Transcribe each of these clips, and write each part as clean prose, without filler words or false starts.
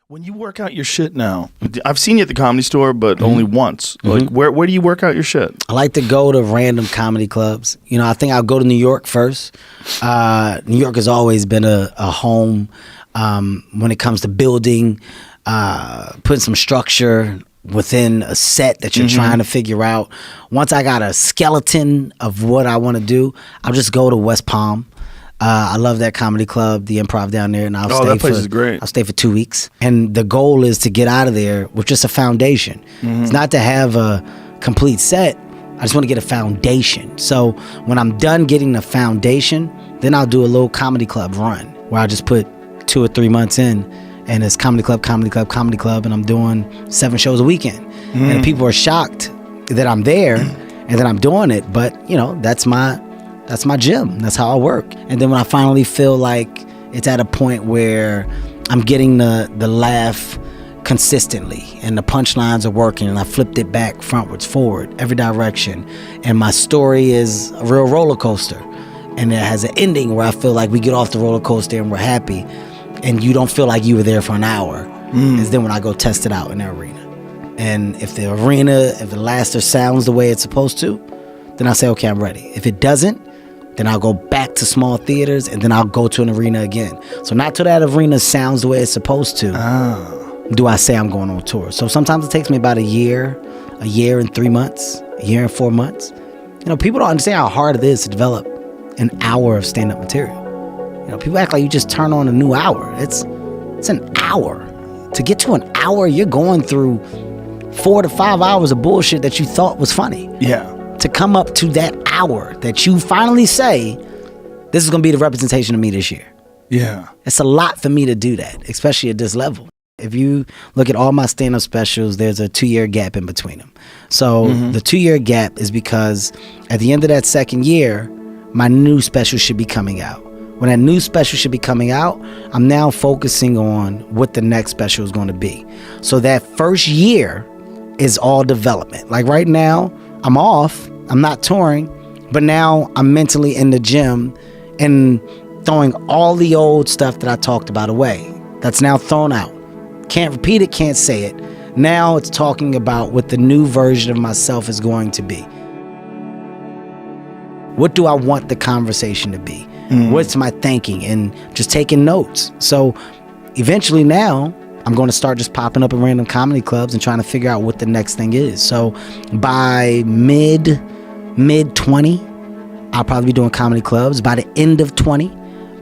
When you work out your shit now, I've seen you at the Comedy Store, but only once. Like, where do you work out your shit? I like to go to random comedy clubs. You know, I think I'll go to New York first. New York has always been a home when it comes to building, putting some structure within a set that you're trying to figure out. Once I got a skeleton of what I want to do, I'll just go to West Palm. I love that comedy club, the Improv down there, and that place is great. I'll stay for 2 weeks, and the goal is to get out of there with just a foundation. It's not to have a complete set. I just want to get a foundation. So when I'm done getting the foundation, then I'll do a little comedy club run where I just put 2 or 3 months in, and it's comedy club, and I'm doing 7 shows a weekend, and people are shocked that I'm there and that I'm doing it. But you know, that's my gym. That's how I work. And then when I finally feel like it's at a point where I'm getting the laugh consistently and the punchlines are working and I flipped it back frontwards, forward, every direction, and my story is a real roller coaster and it has an ending where I feel like we get off the roller coaster and we're happy and you don't feel like you were there for an hour, is then when I go test it out in the arena. And if the laughter sounds the way it's supposed to, then I say, okay, I'm ready. If it doesn't, then I'll go back to small theaters, and then I'll go to an arena again. So not till that arena sounds the way it's supposed to, do I say I'm going on tour. So sometimes it takes me about a year and 3 months, a year and 4 months. You know, people don't understand how hard it is to develop an hour of stand-up material. You know, people act like you just turn on a new hour. It's an hour. To get to an hour, you're going through 4 to 5 hours of bullshit that you thought was funny. Yeah. To come up to that hour that you finally say, this is going to be the representation of me this year. Yeah. It's a lot for me to do that, especially at this level. If you look at all my stand-up specials, there's a 2-year gap in between them. So the 2-year gap is because at the end of that second year, my new special should be coming out. When that new special should be coming out, I'm now focusing on what the next special is going to be. So that first year is all development. Like right now, I'm off, I'm not touring, but now I'm mentally in the gym and throwing all the old stuff that I talked about away. That's now thrown out. Can't repeat it, can't say it. Now it's talking about what the new version of myself is going to be. What do I want the conversation to be? What's my thinking? And just taking notes. So eventually now, I'm going to start just popping up in random comedy clubs and trying to figure out what the next thing is. So by mid 20, I'll probably be doing comedy clubs. By the end of 20,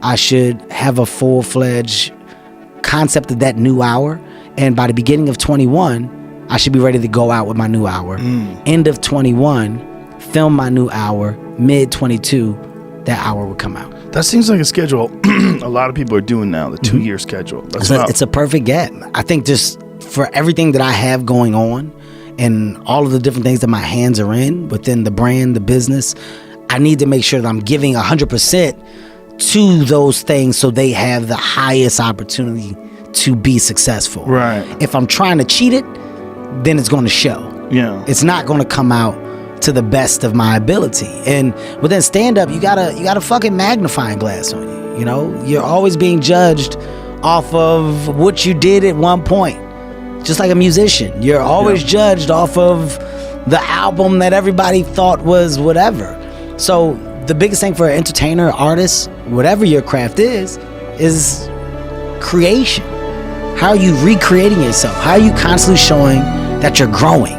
I should have a full-fledged concept of that new hour. And by the beginning of 21, I should be ready to go out with my new hour. End of 21, film my new hour. Mid 22, that hour will come out. That seems like a schedule a lot of people are doing now, the 2-year schedule. It's a perfect gap. I think just for everything that I have going on and all of the different things that my hands are in within the brand, the business, I need to make sure that I'm giving 100% to those things so they have the highest opportunity to be successful. Right. If I'm trying to cheat it, then it's going to show. Yeah. It's not going to come out to the best of my ability. And within stand-up, you got a fucking magnifying glass on you. You know, you're always being judged off of what you did at one point. Just like a musician, you're always judged off of the album that everybody thought was whatever. So the biggest thing for an entertainer, artist, whatever your craft is creation. How are you recreating yourself? How are you constantly showing that you're growing?